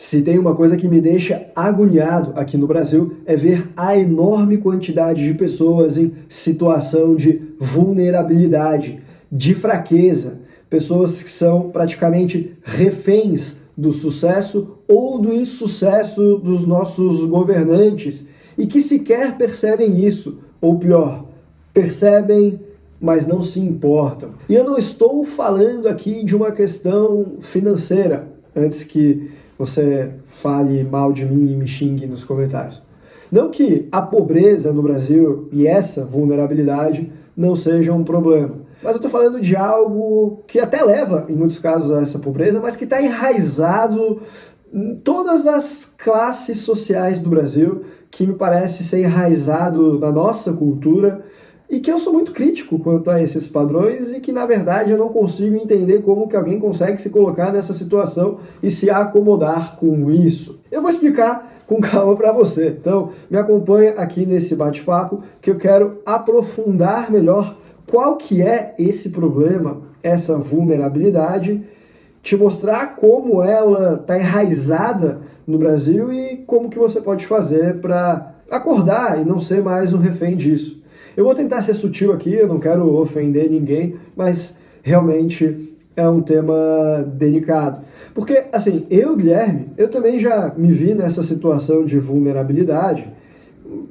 Se tem uma coisa que me deixa agoniado aqui no Brasil é ver a enorme quantidade de pessoas em situação de vulnerabilidade, de fraqueza, pessoas que são praticamente reféns do sucesso ou do insucesso dos nossos governantes e que sequer percebem isso, ou pior, percebem, mas não se importam. E eu não estou falando aqui de uma questão financeira, antes que você fale mal de mim e me xingue nos comentários. Não que a pobreza no Brasil e essa vulnerabilidade não sejam um problema, mas eu estou falando de algo que até leva, em muitos casos, a essa pobreza, mas que está enraizado em todas as classes sociais do Brasil, que me parece ser enraizado na nossa cultura, e que eu sou muito crítico quanto a esses padrões e que, na verdade, eu não consigo entender como que alguém consegue se colocar nessa situação e se acomodar com isso. Eu vou explicar com calma para você. Então, me acompanha aqui nesse bate-papo que eu quero aprofundar melhor qual que é esse problema, essa vulnerabilidade, te mostrar como ela está enraizada no Brasil e como que você pode fazer para acordar e não ser mais um refém disso. Eu vou tentar ser sutil aqui, eu não quero ofender ninguém, mas realmente é um tema delicado. Porque, assim, Guilherme, eu também já me vi nessa situação de vulnerabilidade,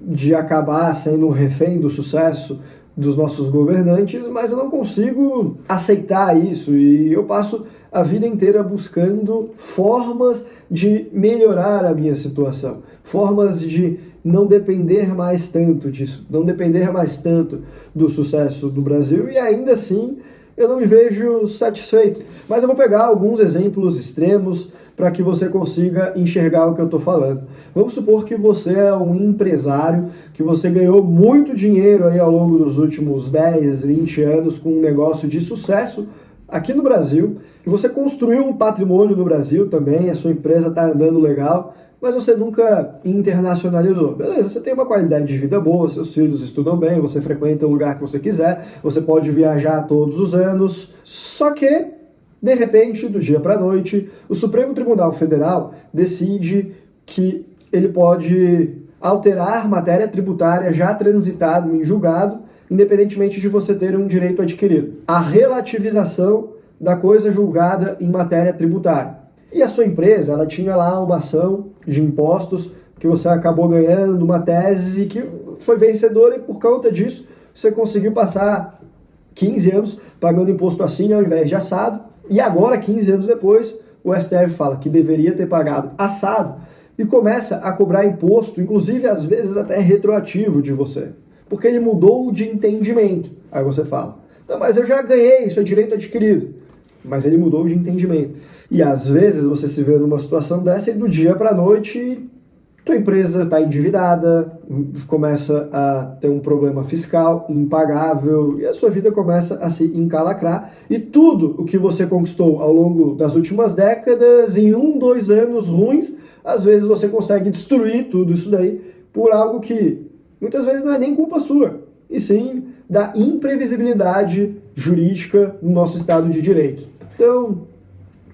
de acabar sendo um refém do sucesso dos nossos governantes, mas eu não consigo aceitar isso e eu passo a vida inteira buscando formas de melhorar a minha situação, formas de não depender mais tanto disso, não depender mais tanto do sucesso do Brasil e ainda assim eu não me vejo satisfeito. Mas eu vou pegar alguns exemplos extremos para que você consiga enxergar o que eu estou falando. Vamos supor que você é um empresário, que você ganhou muito dinheiro aí ao longo dos últimos 10, 20 anos com um negócio de sucesso aqui no Brasil, e você construiu um patrimônio no Brasil também, a sua empresa está andando legal, mas você nunca internacionalizou. Beleza, você tem uma qualidade de vida boa, seus filhos estudam bem, você frequenta o lugar que você quiser, você pode viajar todos os anos, só que, de repente, do dia para a noite, o Supremo Tribunal Federal decide que ele pode alterar matéria tributária já transitada em julgado, independentemente de você ter um direito adquirido. A relativização da coisa julgada em matéria tributária. E a sua empresa, ela tinha lá uma ação de impostos que você acabou ganhando, uma tese que foi vencedora e por conta disso você conseguiu passar 15 anos pagando imposto assim ao invés de assado. E agora, 15 anos depois, o STF fala que deveria ter pagado assado e começa a cobrar imposto, inclusive às vezes até retroativo de você, porque ele mudou de entendimento. Aí você fala, não, mas eu já ganhei, isso é direito adquirido. Mas ele mudou de entendimento. E às vezes você se vê numa situação dessa e do dia para a noite tua empresa está endividada, começa a ter um problema fiscal impagável e a sua vida começa a se encalacrar. E tudo o que você conquistou ao longo das últimas décadas, em 1, 2 anos ruins, às vezes você consegue destruir tudo isso daí por algo que muitas vezes não é nem culpa sua, e sim da imprevisibilidade jurídica no nosso Estado de Direito. Então,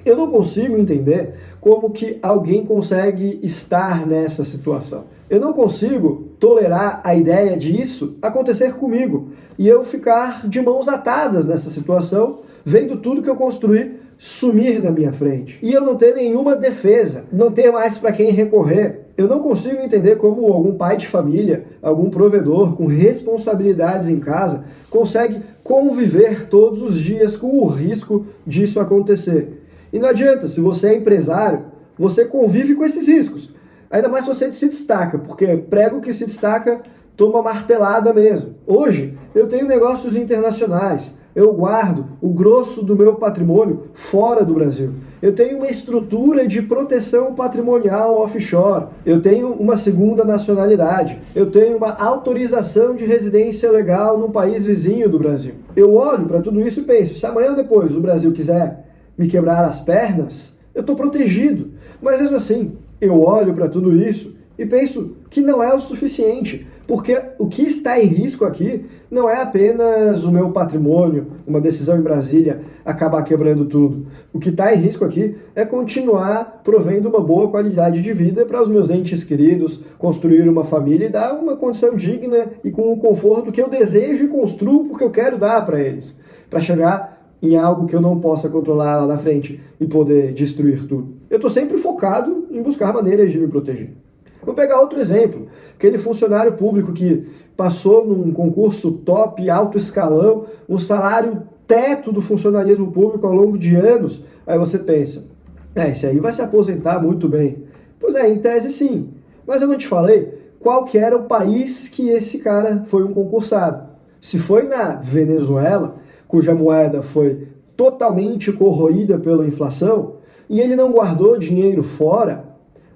eu não consigo entender como que alguém consegue estar nessa situação. Eu não consigo tolerar a ideia disso acontecer comigo e eu ficar de mãos atadas nessa situação, vendo tudo que eu construí sumir na minha frente. E eu não ter nenhuma defesa, não ter mais para quem recorrer. Eu não consigo entender como algum pai de família, algum provedor com responsabilidades em casa consegue conviver todos os dias com o risco disso acontecer. E não adianta, se você é empresário, você convive com esses riscos. Ainda mais se você se destaca, porque prego que se destaca toma martelada mesmo. Hoje, eu tenho negócios internacionais. Eu guardo o grosso do meu patrimônio fora do Brasil. Eu tenho uma estrutura de proteção patrimonial offshore. Eu tenho uma segunda nacionalidade. Eu tenho uma autorização de residência legal num país vizinho do Brasil. Eu olho para tudo isso e penso, se amanhã ou depois o Brasil quiser me quebrar as pernas, eu estou protegido. Mas mesmo assim, eu olho para tudo isso E penso que não é o suficiente, porque o que está em risco aqui não é apenas o meu patrimônio, uma decisão em Brasília acabar quebrando tudo. O que está em risco aqui é continuar provendo uma boa qualidade de vida para os meus entes queridos, construir uma família e dar uma condição digna e com o conforto que eu desejo e construo porque eu quero dar para eles, para chegar em algo que eu não possa controlar lá na frente e poder destruir tudo. Eu estou sempre focado em buscar maneiras de me proteger. Vou pegar outro exemplo, aquele funcionário público que passou num concurso top, alto escalão, um salário teto do funcionalismo público ao longo de anos. Aí você pensa, esse aí vai se aposentar muito bem. Pois é, em tese sim, mas eu não te falei qual que era o país que esse cara foi um concursado. Se foi na Venezuela, cuja moeda foi totalmente corroída pela inflação, e ele não guardou dinheiro fora,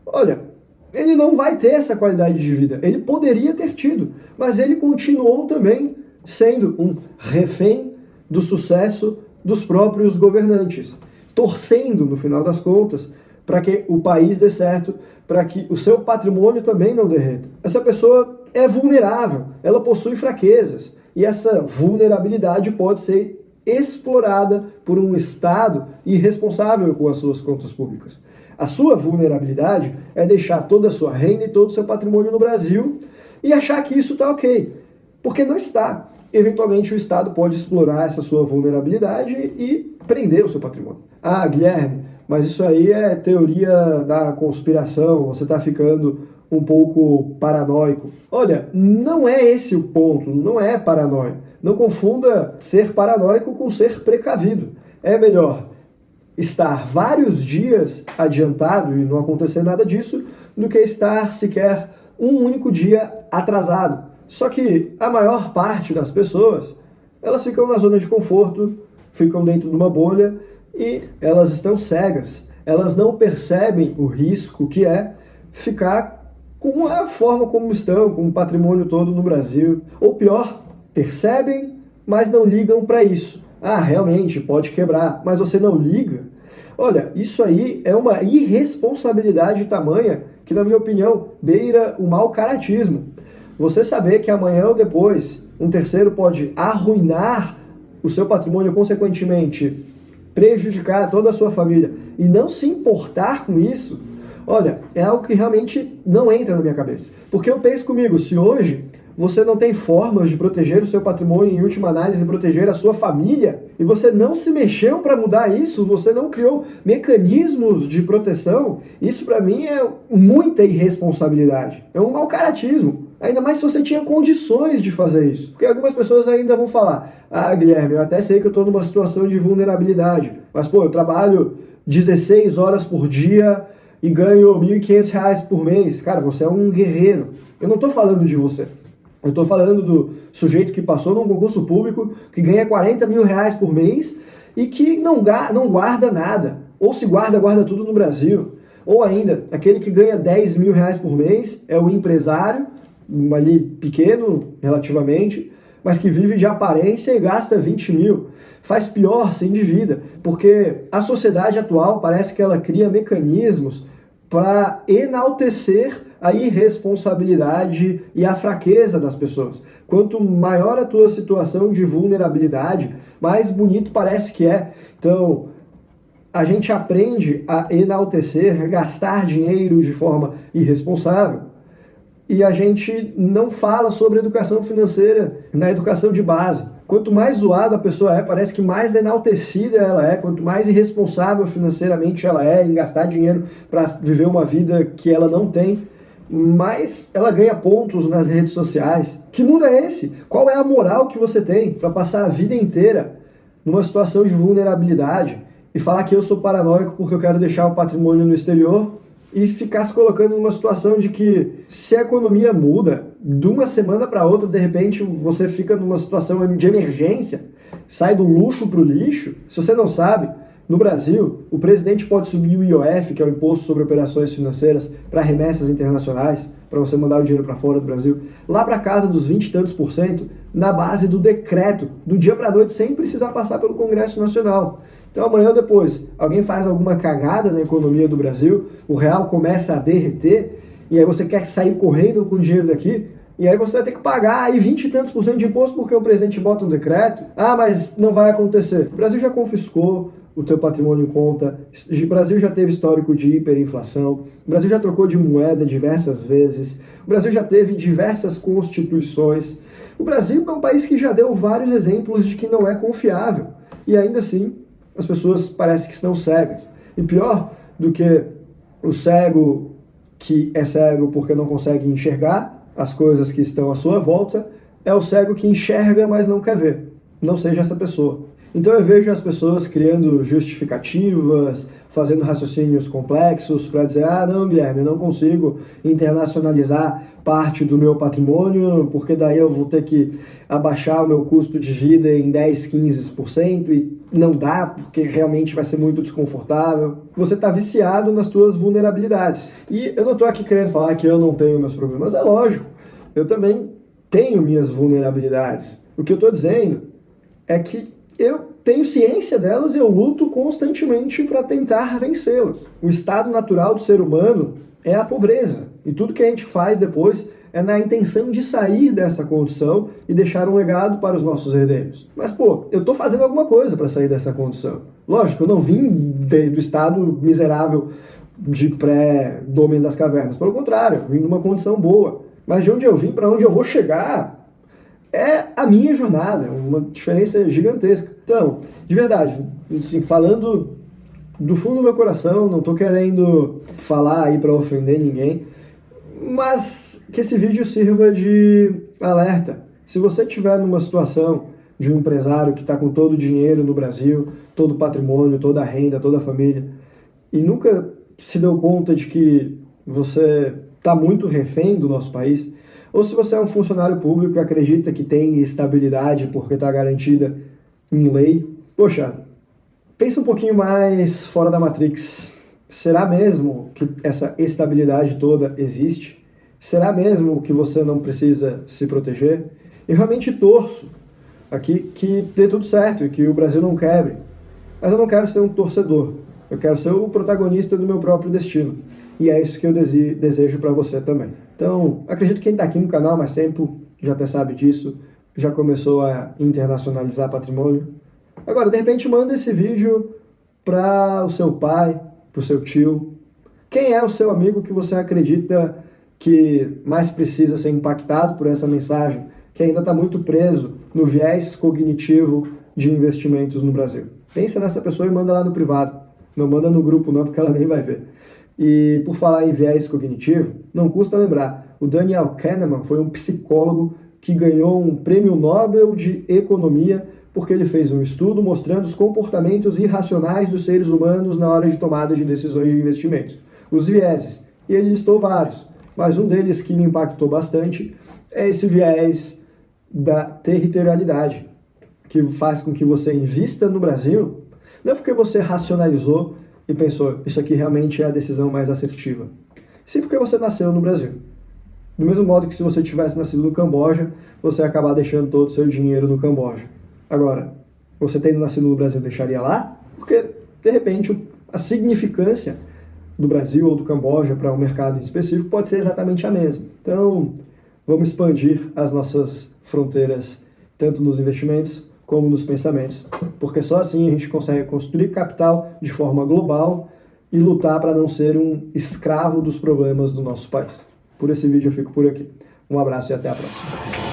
olha, ele não vai ter essa qualidade de vida. Ele poderia ter tido, mas ele continuou também sendo um refém do sucesso dos próprios governantes, torcendo, no final das contas, para que o país dê certo, para que o seu patrimônio também não derreta. Essa pessoa é vulnerável, ela possui fraquezas, e essa vulnerabilidade pode ser explorada por um Estado irresponsável com as suas contas públicas. A sua vulnerabilidade é deixar toda a sua renda e todo o seu patrimônio no Brasil e achar que isso está ok, porque não está. Eventualmente o Estado pode explorar essa sua vulnerabilidade e prender o seu patrimônio. Ah, Guilherme, mas isso aí é teoria da conspiração, você está ficando um pouco paranoico. Olha, não é esse o ponto, não é paranoia. Não confunda ser paranoico com ser precavido. É melhor estar vários dias adiantado e não acontecer nada disso do que estar sequer um único dia atrasado. Só que a maior parte das pessoas, elas ficam na zona de conforto, ficam dentro de uma bolha e elas estão cegas. Elas não percebem o risco que é ficar com a forma como estão, com o patrimônio todo no Brasil. Ou pior, percebem, mas não ligam para isso. Ah, realmente, pode quebrar, mas você não liga? Olha, isso aí é uma irresponsabilidade tamanha que, na minha opinião, beira o mau caratismo. Você saber que amanhã ou depois um terceiro pode arruinar o seu patrimônio, consequentemente prejudicar toda a sua família e não se importar com isso, olha, é algo que realmente não entra na minha cabeça. Porque eu penso comigo, se hoje você não tem formas de proteger o seu patrimônio, em última análise, proteger a sua família, e você não se mexeu para mudar isso, você não criou mecanismos de proteção, isso para mim é muita irresponsabilidade. É um mau caratismo. Ainda mais se você tinha condições de fazer isso. Porque algumas pessoas ainda vão falar, ah, Guilherme, eu até sei que eu estou numa situação de vulnerabilidade, mas pô, eu trabalho 16 horas por dia e ganho R$ 1.500 por mês. Cara, você é um guerreiro. Eu não estou falando de você. Eu estou falando do sujeito que passou num concurso público, que ganha R$ 40 mil por mês e que não guarda nada. Ou se guarda, guarda tudo no Brasil. Ou ainda, aquele que ganha R$ 10 mil por mês é o empresário, ali pequeno relativamente, mas que vive de aparência e gasta 20 mil. Faz pior, se endivida, porque a sociedade atual parece que ela cria mecanismos para enaltecer a irresponsabilidade e a fraqueza das pessoas. Quanto maior a tua situação de vulnerabilidade, mais bonito parece que é. Então, a gente aprende a enaltecer, gastar dinheiro de forma irresponsável, e a gente não fala sobre educação financeira na educação de base. Quanto mais zoada a pessoa é, parece que mais enaltecida ela é, quanto mais irresponsável financeiramente ela é em gastar dinheiro para viver uma vida que ela não tem, mais ela ganha pontos nas redes sociais. Que mundo é esse? Qual é a moral que você tem para passar a vida inteira numa situação de vulnerabilidade e falar que eu sou paranoico porque eu quero deixar o patrimônio no exterior e ficar se colocando numa situação de que, se a economia muda, de uma semana para outra, de repente, você fica numa situação de emergência, sai do luxo para o lixo? Se você não sabe, no Brasil, o presidente pode subir o IOF, que é o Imposto sobre Operações Financeiras, para remessas internacionais, para você mandar o dinheiro para fora do Brasil, lá para casa dos 20 e tantos por cento, na base do decreto, do dia para a noite, sem precisar passar pelo Congresso Nacional. Então amanhã ou depois, alguém faz alguma cagada na economia do Brasil, o real começa a derreter e aí você quer sair correndo com o dinheiro daqui, e aí você vai ter que pagar aí 20 e tantos por cento de imposto porque o presidente bota um decreto. Ah, mas não vai acontecer. O Brasil já confiscou o teu patrimônio em conta, o Brasil já teve histórico de hiperinflação, o Brasil já trocou de moeda diversas vezes, o Brasil já teve diversas constituições. O Brasil é um país que já deu vários exemplos de que não é confiável. E ainda assim, as pessoas parecem que estão cegas. E pior do que o cego que é cego porque não consegue enxergar as coisas que estão à sua volta, é o cego que enxerga, mas não quer ver. Não seja essa pessoa. Então eu vejo as pessoas criando justificativas, fazendo raciocínios complexos para dizer, ah, não, Guilherme, eu não consigo internacionalizar parte do meu patrimônio, porque daí eu vou ter que abaixar o meu custo de vida em 10, 15%, e não dá, porque realmente vai ser muito desconfortável. Você está viciado nas suas vulnerabilidades. E eu não estou aqui querendo falar que eu não tenho meus problemas, é lógico, eu também tenho minhas vulnerabilidades. O que eu estou dizendo é que eu tenho ciência delas e eu luto constantemente para tentar vencê-las. O estado natural do ser humano é a pobreza. E tudo que a gente faz depois é na intenção de sair dessa condição e deixar um legado para os nossos herdeiros. Mas, pô, eu estou fazendo alguma coisa para sair dessa condição. Lógico, eu não vim do estado miserável de pré-do Homem das Cavernas. Pelo contrário, eu vim de uma condição boa. Mas de onde eu vim para onde eu vou chegar é a minha jornada, uma diferença gigantesca. Então, de verdade, assim, falando do fundo do meu coração, não estou querendo falar aí para ofender ninguém, mas que esse vídeo sirva de alerta. Se você estiver numa situação de um empresário que está com todo o dinheiro no Brasil, todo o patrimônio, toda a renda, toda a família, e nunca se deu conta de que você está muito refém do nosso país, ou se você é um funcionário público que acredita que tem estabilidade porque está garantida em lei, poxa, pensa um pouquinho mais fora da Matrix. Será mesmo que essa estabilidade toda existe? Será mesmo que você não precisa se proteger? Eu realmente torço aqui que dê tudo certo e que o Brasil não quebre. Mas eu não quero ser um torcedor. Eu quero ser o protagonista do meu próprio destino. E é isso que eu desejo para você também. Então, acredito que quem está aqui no canal há mais tempo já até sabe disso, já começou a internacionalizar patrimônio. Agora, de repente, manda esse vídeo para o seu pai, para o seu tio. Quem é o seu amigo que você acredita que mais precisa ser impactado por essa mensagem, que ainda está muito preso no viés cognitivo de investimentos no Brasil? Pensa nessa pessoa e manda lá no privado. Não manda no grupo não, porque ela nem vai ver. E por falar em viés cognitivo, não custa lembrar, o Daniel Kahneman foi um psicólogo que ganhou um prêmio Nobel de Economia porque ele fez um estudo mostrando os comportamentos irracionais dos seres humanos na hora de tomada de decisões de investimentos, os vieses. E ele listou vários, mas um deles que me impactou bastante é esse viés da territorialidade, que faz com que você invista no Brasil, não porque você racionalizou e pensou, isso aqui realmente é a decisão mais assertiva. Sim, porque você nasceu no Brasil. Do mesmo modo que se você tivesse nascido no Camboja, você ia acabar deixando todo o seu dinheiro no Camboja. Agora, você tendo nascido no Brasil, deixaria lá? Porque, de repente, a significância do Brasil ou do Camboja para um mercado em específico pode ser exatamente a mesma. Então, vamos expandir as nossas fronteiras, tanto nos investimentos como nos pensamentos, porque só assim a gente consegue construir capital de forma global e lutar para não ser um escravo dos problemas do nosso país. Por esse vídeo eu fico por aqui. Um abraço e até a próxima.